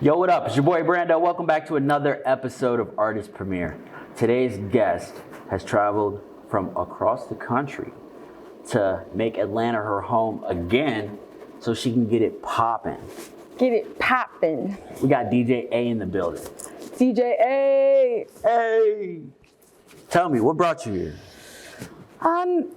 Yo, what up? It's your boy Brando. Welcome back to another episode of Artist Premiere. Today's guest has traveled from across the country to make Atlanta her home again so she can get it popping. Get it poppin'. We got DJ Ayeeee in the building. DJ Ayeeee. Hey! Tell me, what brought you here?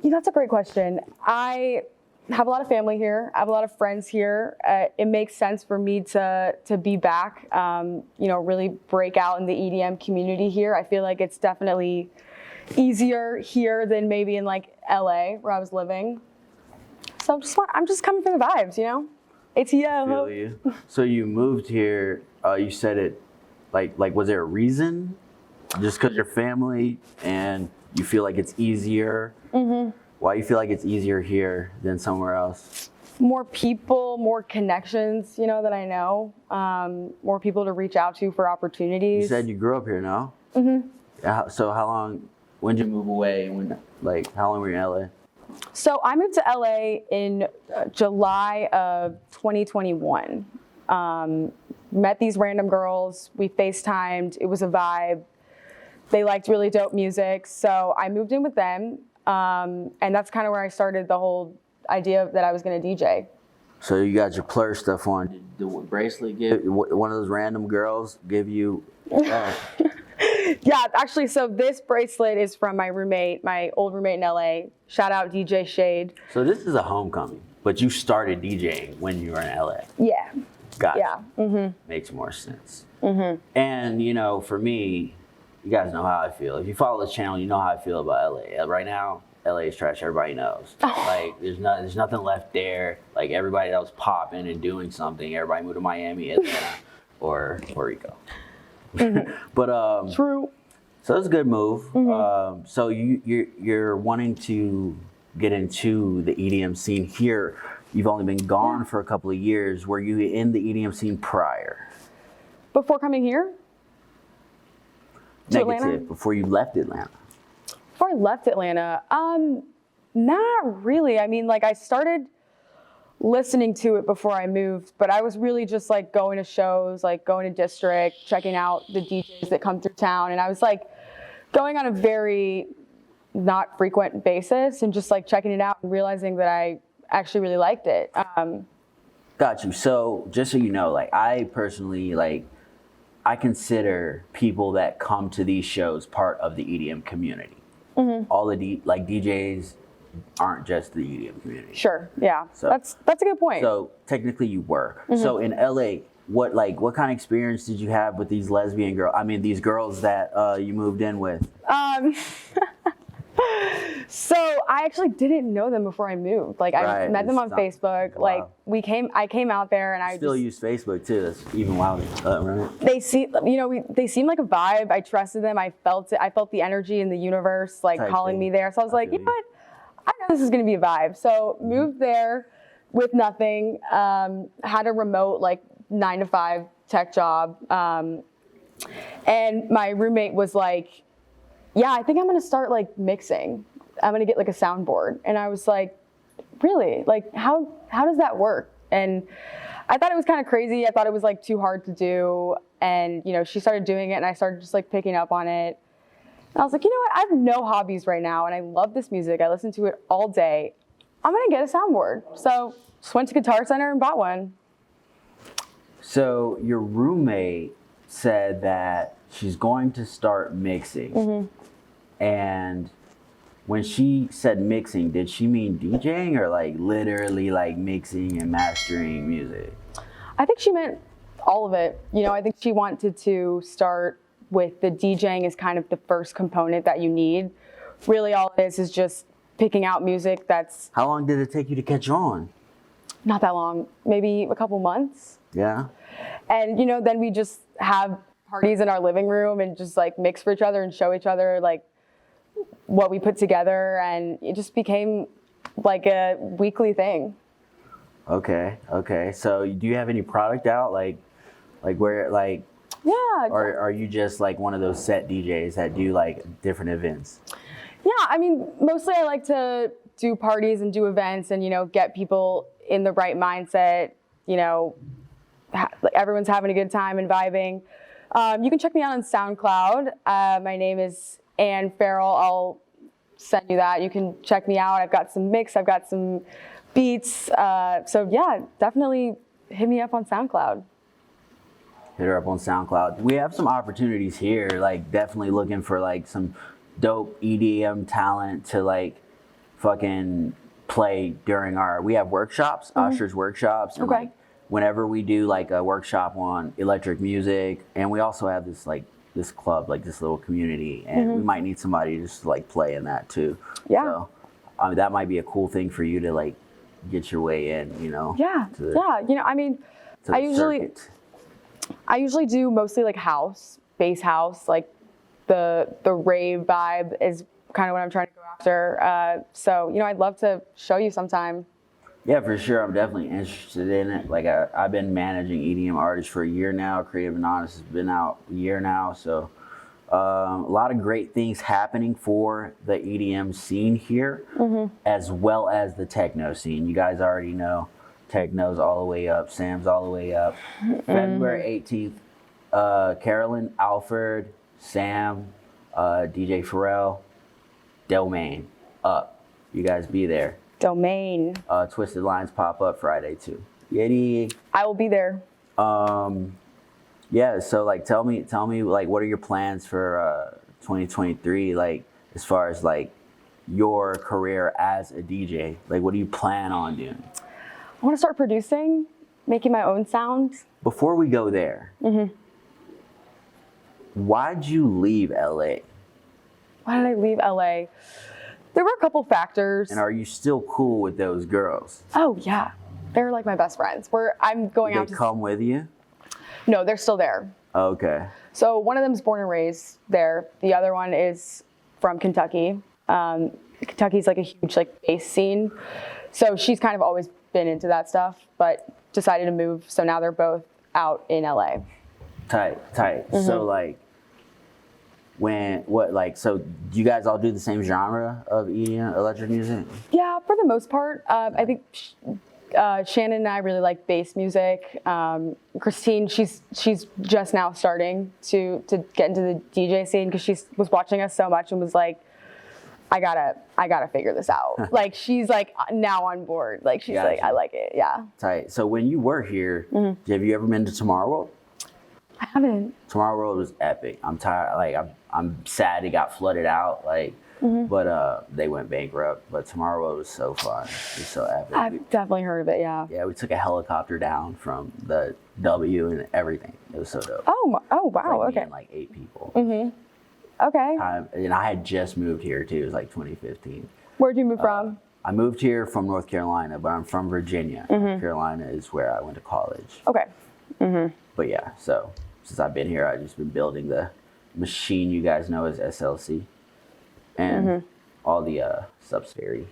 That's a great question. I have a lot of family here. I have a lot of friends here. It makes sense for me to be back, really break out in the EDM community here. I feel like it's definitely easier here than maybe in like LA where I was living. So I'm just coming for the vibes, ATL. Feel you. So you moved here, you said it, like was there a reason? Just because your family and you feel like it's easier? Mm-hmm. Why you feel like it's easier here than somewhere else? More people, more connections, that I know. More people to reach out to for opportunities. You said you grew up here, no? Mm-hmm. So when did you move away? How long were you in LA? So I moved to LA in July of 2021. Met these random girls. We FaceTimed. It was a vibe. They liked really dope music. So I moved in with them. And that's kind of where I started the whole idea that I was going to DJ. So you got your Plur stuff on. Did the bracelet give one of those random girls give you? Yeah, actually, so this bracelet is from my old roommate in LA. Shout out DJ Shade. So this is a homecoming, but you started DJing when you were in LA. Yeah. Gotcha. Yeah. Mm-hmm. Makes more sense. Mm-hmm. And for me, you guys know how I feel. If you follow this channel, you know how I feel about LA. Right now, LA is trash. Everybody knows. Like, there's nothing left there. Like, everybody that was popping and doing something, everybody moved to Miami, Atlanta, or Puerto Rico. Mm-hmm. But True. So it's a good move. Mm-hmm. So you're wanting to get into the EDM scene here. You've only been gone for a couple of years. Were you in the EDM scene prior? Before coming here? Negative. Atlanta? Before you left Atlanta. Before I left Atlanta, not really. I mean, I started listening to it before I moved, but I was really just going to shows, going to District, checking out the DJs that come through town. And I was going on a very not frequent basis and just checking it out and realizing that I actually really liked it. Got you. So just so you know, I personally, I consider people that come to these shows part of the EDM community. Mm-hmm. All the DJs aren't just the EDM community. Sure, yeah. So that's a good point. So technically you were. Mm-hmm. So in LA, what kind of experience did you have with these lesbian girls? I mean, these girls that you moved in with. So I actually didn't know them before I moved. I met them on Facebook. Wow. I came out there and I still use Facebook too. That's even wilder, right? They seemed like a vibe. I trusted them. I felt it. I felt the energy in the universe, calling me there. So I was like, you know what? I know this is going to be a vibe. So moved there with nothing. Had a remote 9-to-5 tech job. And my roommate was like, yeah, I think I'm going to start mixing. I'm going to get a soundboard. And I was like, really? How does that work? And I thought it was kind of crazy. I thought it was too hard to do. And, she started doing it and I started just picking up on it. And I was like, you know what? I have no hobbies right now. And I love this music. I listen to it all day. I'm going to get a soundboard. So just went to Guitar Center and bought one. So your roommate said that she's going to start mixing. Mm-hmm. And when she said mixing, did she mean DJing or literally mixing and mastering music? I think she meant all of it. I think she wanted to start with the DJing as kind of the first component that you need. Really all it is just picking out music that's... How long did it take you to catch on? Not that long, maybe a couple months. Yeah. And then we just have parties in our living room and just mix for each other and show each other what we put together, and it just became a weekly thing. Okay. So do you have any product out? Yeah. Or are you just one of those set DJs that do different events? Yeah, I mean, mostly I like to do parties and do events and, get people in the right mindset, like everyone's having a good time and vibing. You can check me out on SoundCloud. My name is Anne Farrell. I'll send you that. You can check me out. I've got some mix. I've got some beats. So yeah, definitely hit me up on SoundCloud. Hit her up on SoundCloud. We have some opportunities here, like definitely looking for like some dope EDM talent to like fucking play during we have workshops, Usher's workshops. And Okay. like whenever we do like a workshop on electric music, and we also have this like this club, like this little community, and we might need somebody just to like play in that too. Yeah. So that might be a cool thing for you to like get your way in, you know? Yeah. You know, I mean, To the I usually do mostly like house, bass house, like the rave vibe is kind of what I'm trying to go after. So, you know, I'd love to show you sometime. Yeah, for sure. I'm definitely interested in it. Like I've been managing EDM artists for a year now. Creative and Honest has been out a year now. So a lot of great things happening for the EDM scene here, as well as the techno scene. You guys already know techno's all the way up. Sam's all the way up. February 18th, Carolyn, Alfred, Sam, DJ Farrell, Domain up. You guys be there. Domain. Twisted Lines pop up Friday too. Yeti. I will be there. Yeah. So like, tell me, like, what are your plans for 2023? Like, as far as like your career as a DJ, like, what do you plan on doing? I want to start producing, making my own sound. Before we go there, why'd you leave LA? Why did I leave LA? There were a couple factors. And are you still cool with those girls? Oh yeah, they're like my best friends. I'm going out They to. come with you? No, they're still there. Okay. So one of them's born and raised there. The other one is from Kentucky. Kentucky's like a huge like bass scene. So she's kind of always been into that stuff, but decided to move. So now they're both out in LA. Tight. So like, so do you guys all do the same genre of EDM, electric music? Yeah, for the most part. I think Shannon and I really like bass music. Christine, she's just now starting to get into the DJ scene because she was watching us so much and was like, I gotta figure this out. Like she's like now on board. Like she's like, I like it. Yeah. Tight. So when you were here, have you ever been to Tomorrow World? I haven't. Tomorrow World was epic. I'm tired. Like I'm sad it got flooded out. Like, but they went bankrupt. But Tomorrow World was so fun. It was so epic. I've definitely heard of it. Yeah. Yeah, we took a helicopter down from the W and everything. It was so dope. Oh wow. Like me Okay. and like 8 people. Okay. And I had just moved here too. It was like 2015. Where'd you move from? I moved here from North Carolina, but I'm from Virginia. North Carolina is where I went to college. Okay. But yeah, so since I've been here, I've just been building the machine you guys know as SLC and all the subsidiary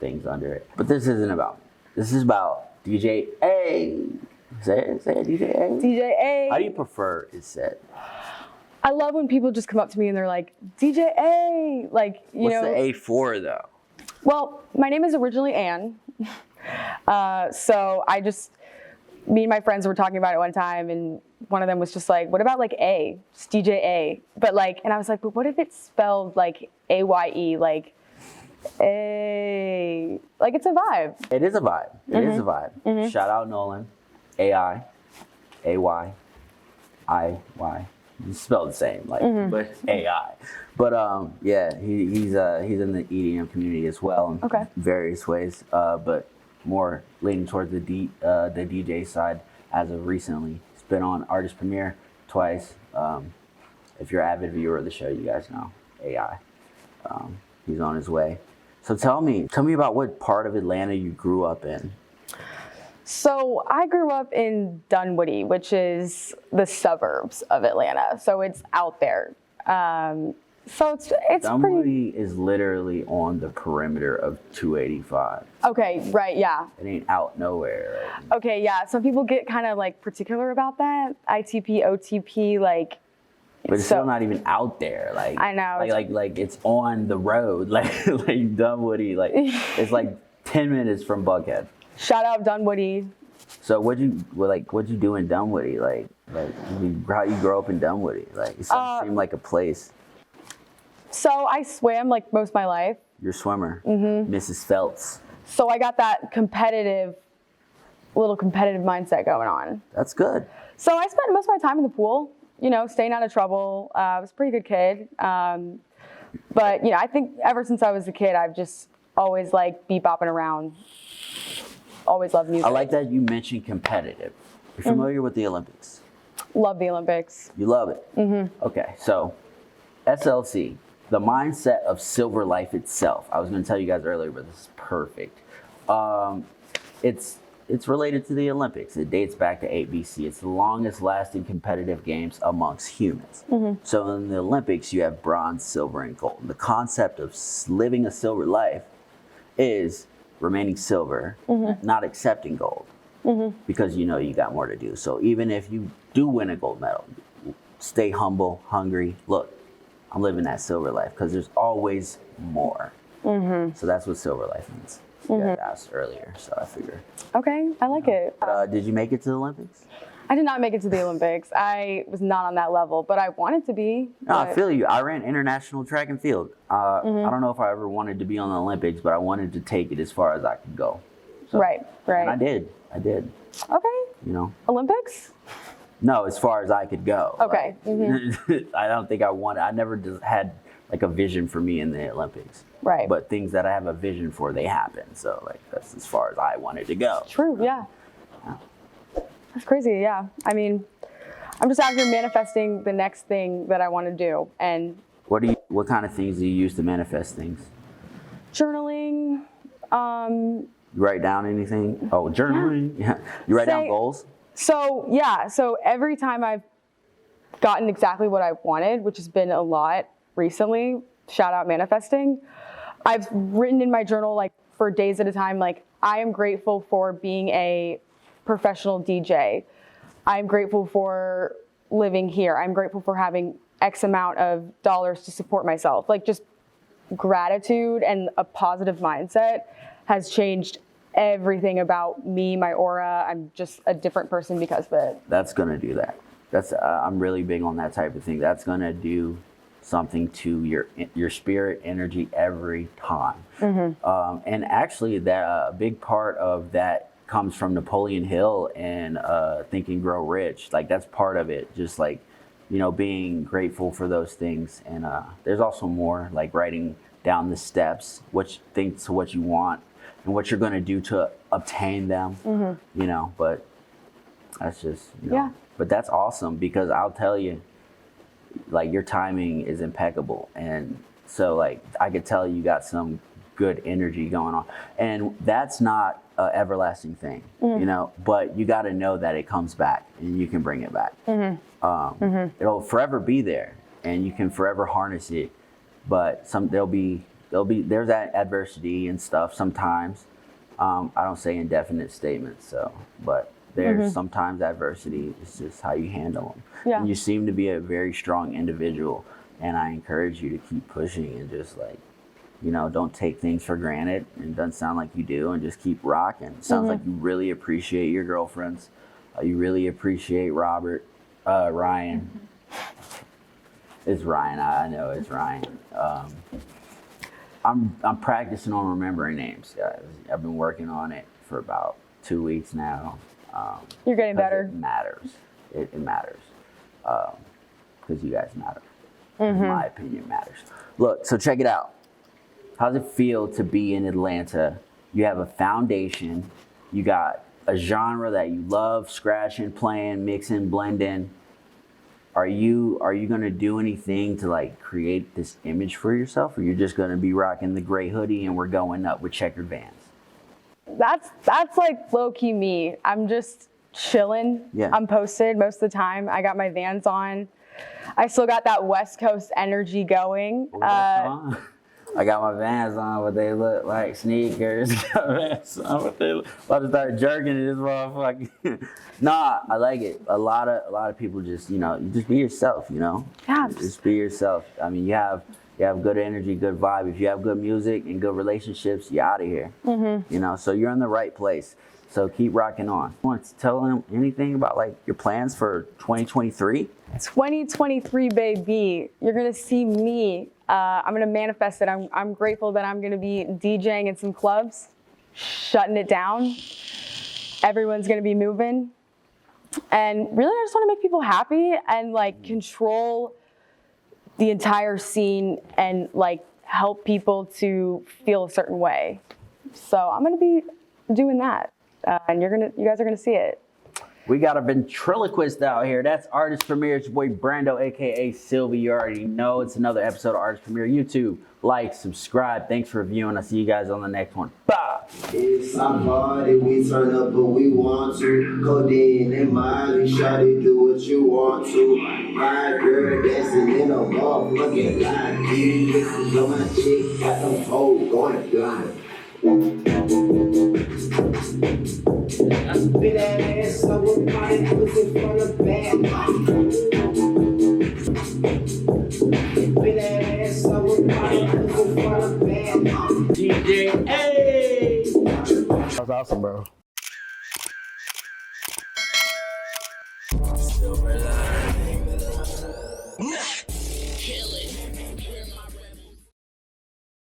things under it. But this isn't about me. This is about DJ Ayeeee. Say it, DJ Ayeeee. DJ Ayeeee. How do you prefer it said? I love when people just come up to me and they're like, DJ Ayeeee. Like, you know. What's the A for though? Well, my name is originally Anne. So me and my friends were talking about it one time and one of them was just like, what about like A, just DJ Ayeeee? But like, and I was like, but what if it's spelled like AYE, like A, like it's a vibe. It is a vibe. It is a vibe. Shout out Nolan. AI, AY, IY. It's spelled the same, like, but AI. But yeah, he's in the EDM community as well in various ways. But more leaning towards the DJ side as of recently. He's been on Artist Premiere twice. If you're an avid viewer of the show, you guys know AI. He's on his way. So tell me about what part of Atlanta you grew up in. So I grew up in Dunwoody, which is the suburbs of Atlanta. So it's out there. So it's Dunwoody is literally on the perimeter of 285. Okay, right, yeah. It ain't out nowhere. Right? Okay, yeah. Some people get kind of like particular about that. ITP, OTP, like. But it's still not even out there. Like I know. Like it's on the road. Like Dunwoody. Like it's like 10 minutes from Buckhead. Shout out Dunwoody. So what'd you do in Dunwoody? How you grow up in Dunwoody? Like, it seemed like a place. So I swam like most of my life. You're a swimmer, Mrs. Phelps. So I got that little competitive mindset going on. That's good. So I spent most of my time in the pool, you know, staying out of trouble. I was a pretty good kid. But, you know, I think ever since I was a kid, I've just always like bopping around. Always loved music. I like that you mentioned competitive. You're familiar with the Olympics? Love the Olympics. You love it? Okay, so SLC, the mindset of Silver Life itself. I was going to tell you guys earlier, but this is perfect. It's related to the Olympics. It dates back to 8 BC. It's the longest lasting competitive games amongst humans. So in the Olympics, you have bronze, silver, and gold. The concept of living a silver life is remaining silver, not accepting gold, because you know you got more to do. So even if you do win a gold medal, stay humble, hungry. Look, I'm living that silver life because there's always more. So that's what silver life means. You guys asked earlier, so I figure. Okay, I like it. Did you make it to the Olympics? I did not make it to the Olympics. I was not on that level, but I wanted to be. No, I feel you. I ran international track and field. I don't know if I ever wanted to be on the Olympics, but I wanted to take it as far as I could go. So, right. And I did. Okay. You know? Olympics? No, as far as I could go. Okay. Like, I don't think I wanted. I never just had like a vision for me in the Olympics. Right. But things that I have a vision for, they happen. So like that's as far as I wanted to go. True. Yeah. That's crazy. Yeah. I mean, I'm just out here manifesting the next thing that I want to do. And what kind of things do you use to manifest things? Journaling. You write down anything? Oh, journaling. Yeah. You write down goals? So yeah. So every time I've gotten exactly what I wanted, which has been a lot recently, shout out manifesting, I've written in my journal like for days at a time, like I am grateful for being a professional DJ. I'm grateful for living here. I'm grateful for having X amount of dollars to support myself. Like just gratitude and a positive mindset has changed everything about me, my aura. I'm just a different person because of it. That's gonna do that. I'm really big on that type of thing. That's gonna do something to your spirit energy every time. And actually that a big part of that comes from Napoleon Hill and Think and Grow Rich. Like that's part of it, just like, you know, being grateful for those things. And there's also more, like writing down the steps, what you want and what you're going to do to obtain them. You know, but that's just, you know, but that's awesome because I'll tell you, like your timing is impeccable. And so like I could tell you got some good energy going on, and that's not an everlasting thing, you know, but you got to know that it comes back and you can bring it back. It'll forever be there and you can forever harness it, but there's that adversity and stuff sometimes. I don't say indefinite statements, but there's sometimes adversity. It's just how you handle them. And you seem to be a very strong individual, and I encourage you to keep pushing and just like, you know, don't take things for granted. It doesn't sound like you do, and just keep rocking. It sounds like you really appreciate your girlfriends. You really appreciate Ryan. It's Ryan. I know it's Ryan. I'm practicing on remembering names, guys. I've been working on it for about 2 weeks now. You're getting better. It matters. It matters because you guys matter. My opinion matters. Look, so check it out. How does it feel to be in Atlanta? You have a foundation. You got a genre that you love, scratching, playing, mixing, blending. Are you gonna do anything to like create this image for yourself, or you're just gonna be rocking the gray hoodie and we're going up with checkered Vans? That's like low key me. I'm just chilling. Yeah. I'm posted most of the time. I got my Vans on. I still got that West Coast energy going. I got my Vans on, but they look like sneakers. Got Vans on, but they look. About to start jerking in this motherfucker. Nah, I like it. A lot of people just, you know, you just be yourself, you know. Yeah. Just be yourself. I mean, you have good energy, good vibe. If you have good music and good relationships, you're out of here. You know, so you're in the right place. So keep rocking on. Want to tell them anything about like your plans for 2023? 2023, baby. You're gonna see me. I'm gonna manifest it. I'm grateful that I'm gonna be DJing in some clubs, shutting it down. Everyone's gonna be moving. And really, I just wanna make people happy and like control the entire scene and like help people to feel a certain way. So I'm gonna be doing that. And you guys are gonna see it. We got a ventriloquist out here. That's Artist Premiere. It's your boy Brando, aka Silvy. You already know it's another episode of Artist Premiere. YouTube, like, subscribe. Thanks for reviewing. I'll see you guys on the next one. Bye. It's our party, we turn up but we want to. Codeine and Molly, shawty, do what you want to. My girl dancing in a motherfucking line. This is on my chick, got them hoes going blind. I spit that ass over my pussy from the back. Spit that ass over my pussy from the back. DJ Ayeeee! That's awesome, bro.